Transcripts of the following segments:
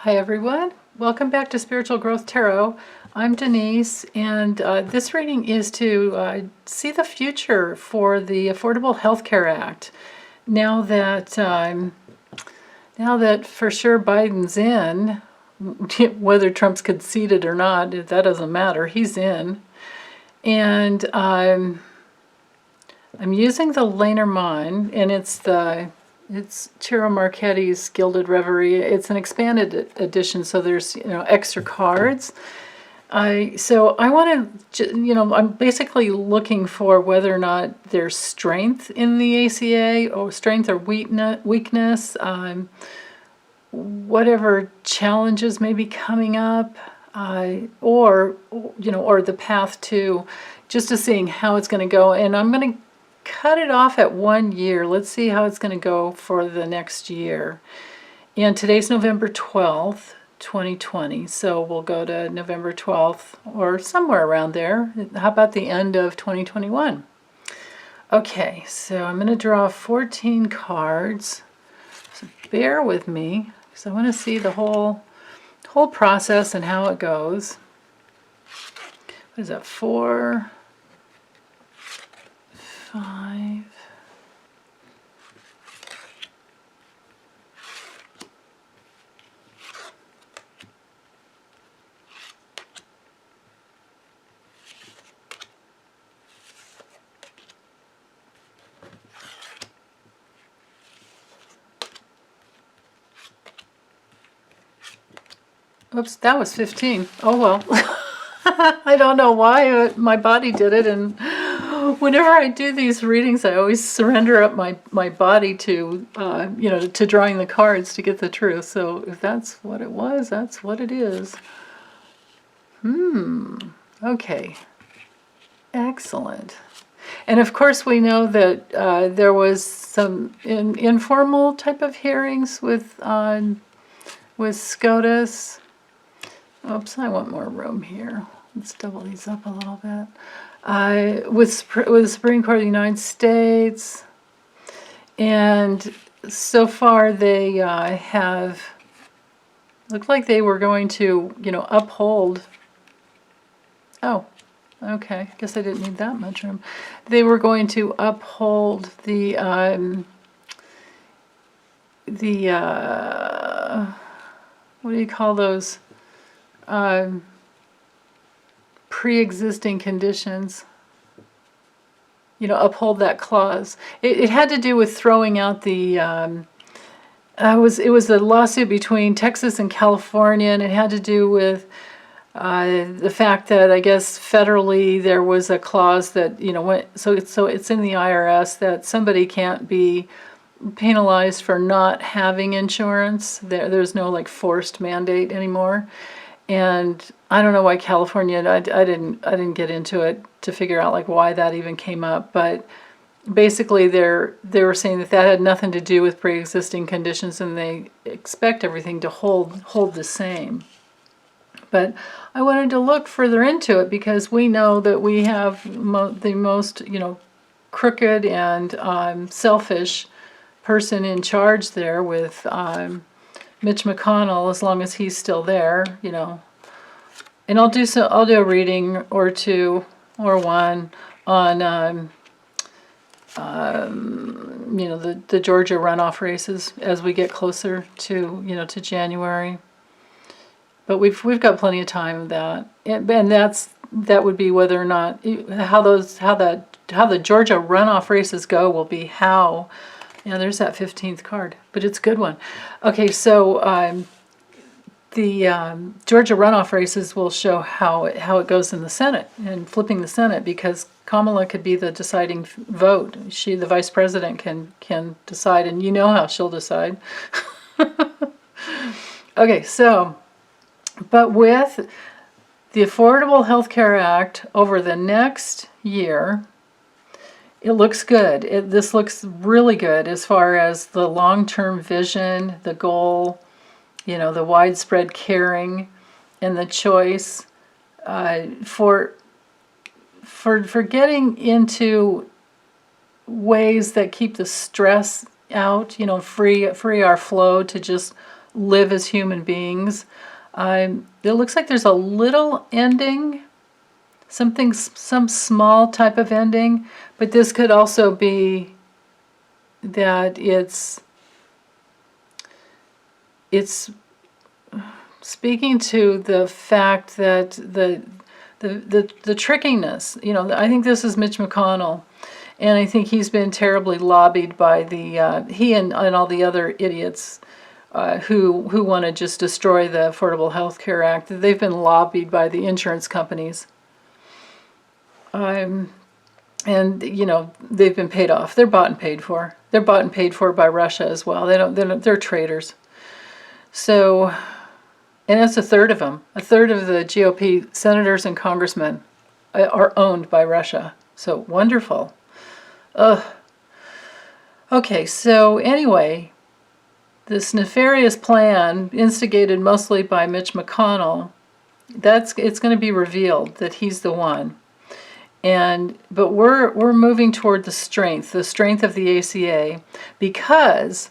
Hi everyone, welcome back to Spiritual Growth Tarot. I'm Denise, and this reading is to see the future for the Affordable Health Care Act. Now that for sure Biden's in, whether Trump's conceded or not, that doesn't matter. He's in, and I'm using the Lenormand, and it's Tiro Marchetti's Gilded Reverie. It's an expanded edition, so there's extra cards. So I want to, I'm basically looking for whether or not there's strength in the ACA, or strength or weakness, whatever challenges may be coming up, or the path to seeing how it's going to go. And I'm going to cut it off at 1 year. Let's see how it's going to go for the next year. And today's November 12th, 2020. So we'll go to November 12th or somewhere around there. How about the end of 2021? Okay, so I'm going to draw 14 cards. So bear with me, because I want to see the whole process and how it goes. What is that? 4, 5. Oops, that was 15. Oh well. I don't know why my body did it, and whenever I do these readings, I always surrender up my body to, to drawing the cards to get the truth. So if that's what it was, that's what it is. Okay. Excellent. And of course we know that there was some informal type of hearings with SCOTUS. Oops, I want more room here. Let's double these up a little bit. With the Supreme Court of the United States, and so far they have looked like they were going to, uphold. Oh, okay. Guess I didn't need that much room. They were going to uphold the what do you call those? Pre-existing conditions, uphold that clause. It had to do with throwing out the, it was a lawsuit between Texas and California, and it had to do with the fact that I guess federally there was a clause that, so it's in the IRS that somebody can't be penalized for not having insurance. There's no like forced mandate anymore. And I don't know why California, I didn't get into it to figure out like why that even came up, but basically they were saying that had nothing to do with pre-existing conditions, and they expect everything to hold the same. But I wanted to look further into it because we know that we have the most, crooked and selfish person in charge there with Mitch McConnell, as long as he's still there, And I'll do a reading or two or one on the Georgia runoff races as we get closer to to January. But we've got plenty of time of that, and that would be whether or not how the Georgia runoff races go will be how. Yeah, there's that 15th card, but it's a good one. Okay, so the Georgia runoff races will show how it goes in the Senate and flipping the Senate, because Kamala could be the deciding vote. The vice president, can decide, and you know how she'll decide. Okay, so, but with the Affordable Health Care Act over the next year, it looks good. This looks really good as far as the long-term vision, the goal, the widespread caring, and the choice for getting into ways that keep the stress out, free our flow to just live as human beings. It looks like there's a little ending, some small type of ending, but this could also be that it's speaking to the fact that the trickiness, I think this is Mitch McConnell, and I think he's been terribly lobbied by he and all the other idiots who want to just destroy the Affordable Health Care Act. They've been lobbied by the insurance companies. And, they've been paid off. They're bought and paid for. They're bought and paid for by Russia as well. They're traitors. So, and that's a third of them. A third of the GOP senators and congressmen are owned by Russia. So wonderful. Ugh. Okay, so anyway, this nefarious plan, instigated mostly by Mitch McConnell, it's going to be revealed that he's the one. But we're moving toward the strength of the ACA, because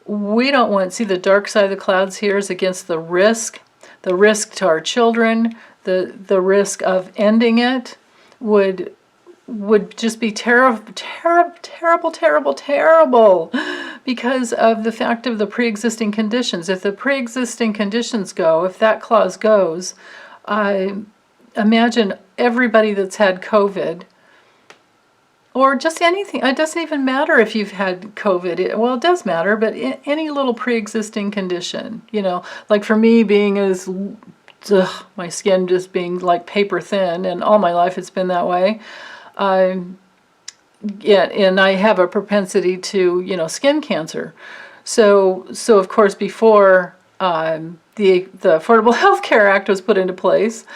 we don't want, see, the dark side of the clouds here is against the risk to our children, the risk of ending it would just be terrible because of the fact of the pre-existing conditions. If the pre-existing conditions go, if that clause goes, I imagine everybody that's had COVID, or just anything, it doesn't even matter if you've had COVID. Well, it does matter, but any little pre-existing condition, like for me being my skin just being like paper thin, and all my life it's been that way. And I have a propensity to, skin cancer. So of course, before the Affordable Health Care Act was put into place,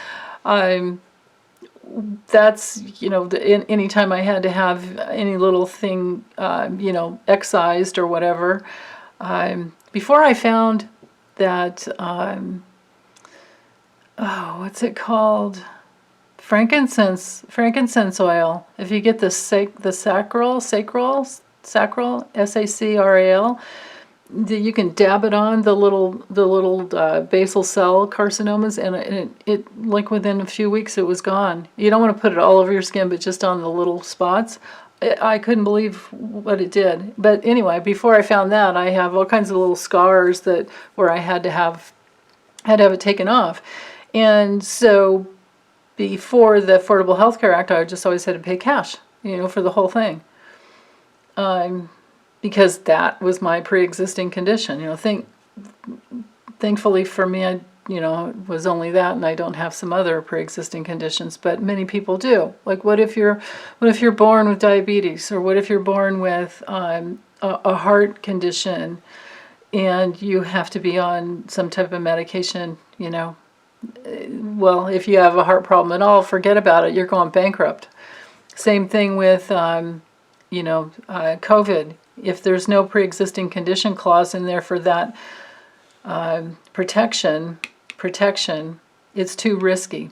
that's, anytime I had to have any little thing, excised or whatever, before I found that, what's it called? Frankincense oil. If you get the sacral, SACRAL, you can dab it on the little basal cell carcinomas, and it like within a few weeks it was gone. You don't want to put it all over your skin, but just on the little spots. I couldn't believe what it did. But anyway, before I found that, I have all kinds of little scars where I had to have it taken off, and so before the Affordable Health Care Act, I just always had to pay cash, for the whole thing. Because that was my pre-existing condition. Thankfully for me, it was only that, and I don't have some other pre-existing conditions, but many people do. Like, what if you're born with diabetes, or what if you're born with a heart condition, and you have to be on some type of medication, Well, if you have a heart problem at all, forget about it. You're going bankrupt. Same thing with, COVID. If there's no pre-existing condition clause in there for that protection, it's too risky.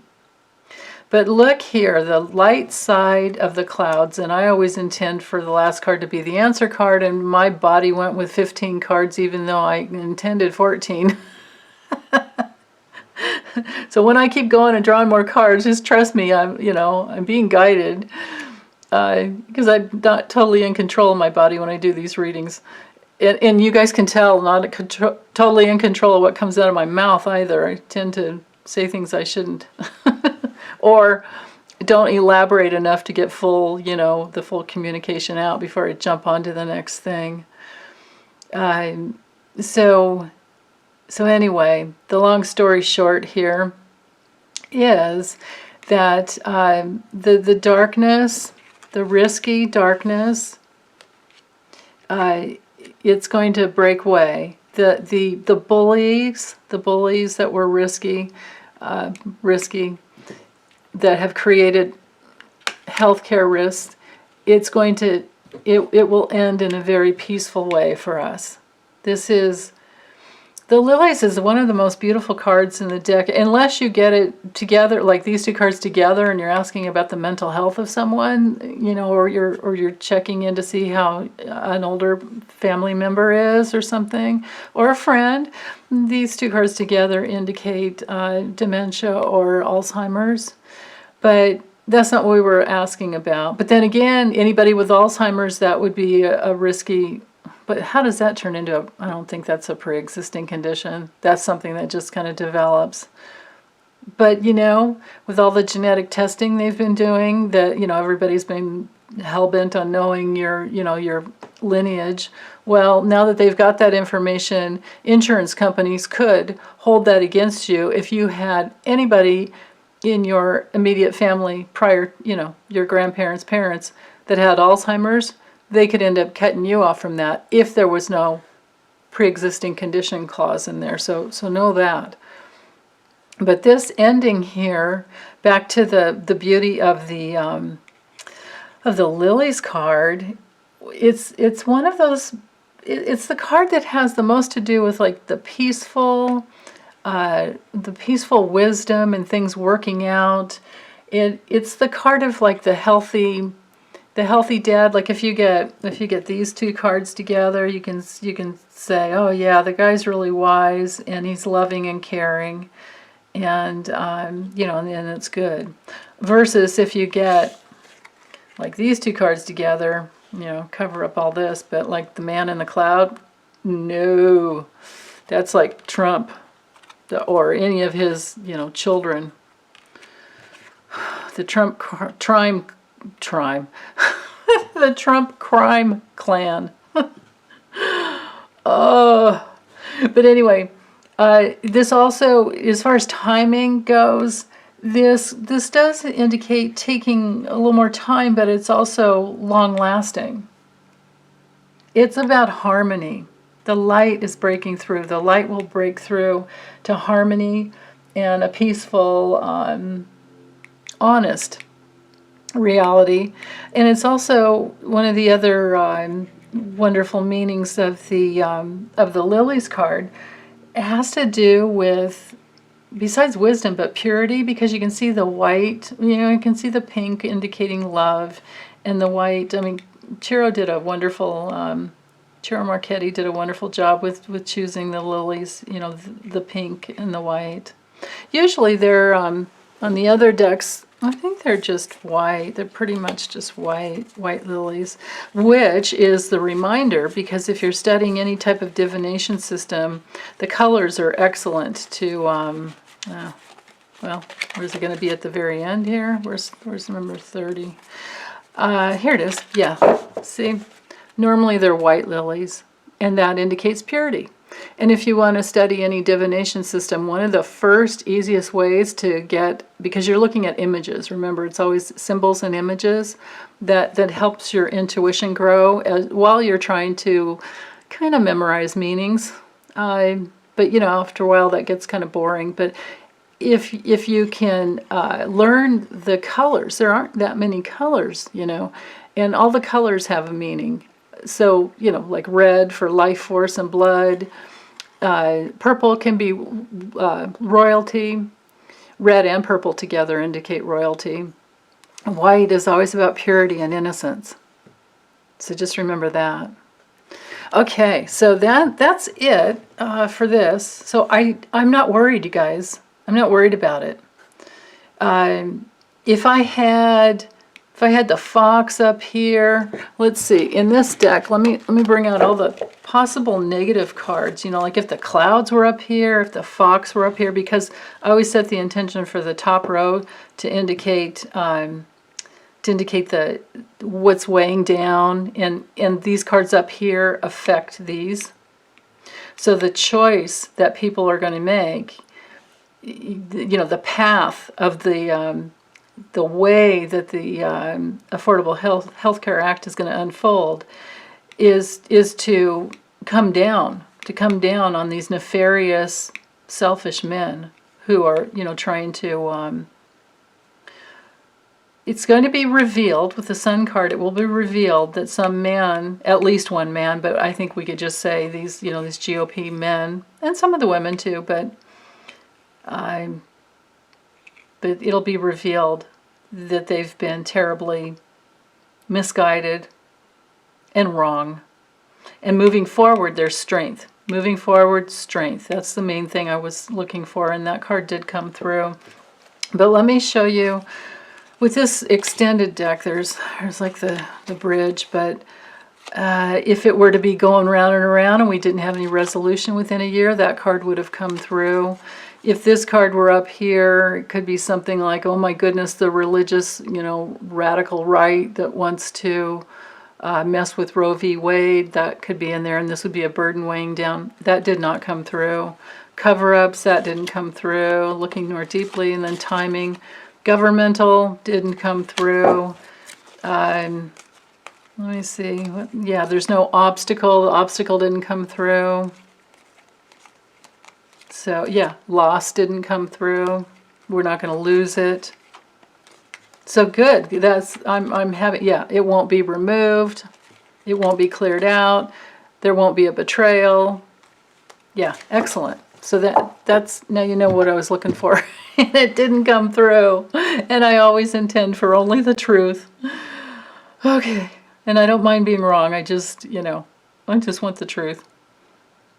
But look here, the light side of the clouds, and I always intend for the last card to be the answer card, and my body went with 15 cards even though I intended 14. So when I keep going and drawing more cards, just trust me, I'm being guided, because I'm not totally in control of my body when I do these readings. And you guys can tell, not totally in control of what comes out of my mouth either. I tend to say things I shouldn't. Or don't elaborate enough to get the full communication out before I jump on to the next thing. So anyway, the long story short here is that the darkness, the risky darkness, it's going to break away. The bullies that were risky, that have created healthcare risks, it will end in a very peaceful way for us. This is The Lilies is one of the most beautiful cards in the deck, unless you get it together, like these two cards together, and you're asking about the mental health of someone, or you're checking in to see how an older family member is or something, or a friend. These two cards together indicate dementia or Alzheimer's, but that's not what we were asking about. But then again, anybody with Alzheimer's, that would be a risky. But how does that turn into I don't think that's a pre-existing condition. That's something that just kind of develops. But, with all the genetic testing they've been doing, that, everybody's been hell-bent on knowing your lineage. Well, now that they've got that information, insurance companies could hold that against you if you had anybody in your immediate family prior, your grandparents, parents, that had Alzheimer's. They could end up cutting you off from that if there was no pre-existing condition clause in there. So know that. But this ending here, back to the beauty of the Lilies card, it's one of those. It's the card that has the most to do with like the peaceful wisdom and things working out. It's the card of like the healthy dad. Like if you get these two cards together, you can say, oh yeah, the guy's really wise and he's loving and caring, and and it's good. Versus if you get like these two cards together, cover up all this, but like the man in the cloud, no, that's like Trump or any of his children. The Trump crime. The Trump crime clan. Oh, but anyway, this also, as far as timing goes, this does indicate taking a little more time, but it's also long lasting. It's about harmony. The light is breaking through. The light will break through to harmony and a peaceful, honest reality. And it's also one of the other wonderful meanings of the Lilies card. It has to do with, besides wisdom, but purity, because you can see the white, you can see the pink indicating love, and the white. I mean, Ciro Marchetti did a wonderful job with choosing the lilies, the pink and the white. Usually they're on the other decks, I think they're just white. They're pretty much just white lilies, which is the reminder, because if you're studying any type of divination system, the colors are excellent to, well, where's it going to be at the very end here? Where's number 30? Here it is. Yeah, see? Normally they're white lilies, and that indicates purity. And if you want to study any divination system, one of the first easiest ways to get, because you're looking at images, remember it's always symbols and images, that helps your intuition grow while you're trying to kind of memorize meanings. But after a while that gets kind of boring. But if you can learn the colors, there aren't that many colors, and all the colors have a meaning. So, like red for life force and blood. Purple can be royalty. Red and purple together indicate royalty. White is always about purity and innocence. So just remember that. Okay, so that's it for this. So I'm not worried, you guys. I'm not worried about it. If I had the fox up here, let's see, in this deck, let me bring out all the possible negative cards, like if the clouds were up here, if the fox were up here, because I always set the intention for the top row to indicate the what's weighing down, and these cards up here affect these. So the choice that people are going to make, the path of the way that the Affordable Health Care Act is going to unfold is to come down on these nefarious, selfish men who are, trying to it's going to be revealed with the Sun card. It will be revealed that some man, at least one man, but I think we could just say these, you know, these GOP men and some of the women too. But it'll be revealed that they've been terribly misguided and wrong. And moving forward, there's strength. Moving forward, strength. That's the main thing I was looking for, and that card did come through. But let me show you. With this extended deck, there's like the bridge, but if it were to be going round and around and we didn't have any resolution within a year, that card would have come through. If this card were up here, it could be something like, oh my goodness, the religious, you know, radical right that wants to mess with Roe v. Wade, that could be in there, and this would be a burden weighing down. That did not come through. Cover-ups, that didn't come through. Looking more deeply, and then timing. Governmental didn't come through. Let me see. Yeah, there's no obstacle. The obstacle didn't come through. So yeah, loss didn't come through. We're not going to lose it. So good. That's I'm having, yeah, it won't be removed. It won't be cleared out. There won't be a betrayal. Yeah, excellent. So that's now you know what I was looking for. And it didn't come through. And I always intend for only the truth. Okay. And I don't mind being wrong. I just, you know, I just want the truth.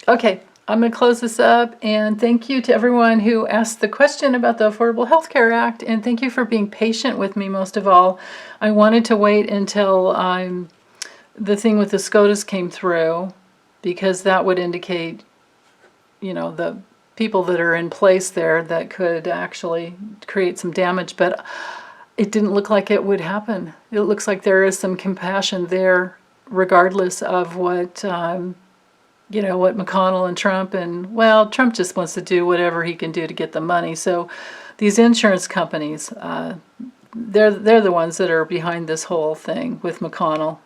Okay. I'm going to close this up, and thank you to everyone who asked the question about the Affordable Health Care Act, and thank you for being patient with me most of all. I wanted to wait until the thing with the SCOTUS came through, because that would indicate, you know, the people that are in place there that could actually create some damage, but it didn't look like it would happen. It looks like there is some compassion there, regardless of what... you know, what McConnell and Trump, and well, Trump just wants to do whatever he can do to get the money. So these insurance companies, they're the ones that are behind this whole thing with McConnell.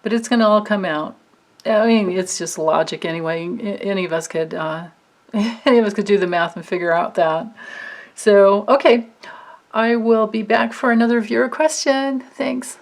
But it's going to all come out. I mean, it's just logic anyway. Any of us could do the math and figure out that. So, okay, I will be back for another viewer question. Thanks.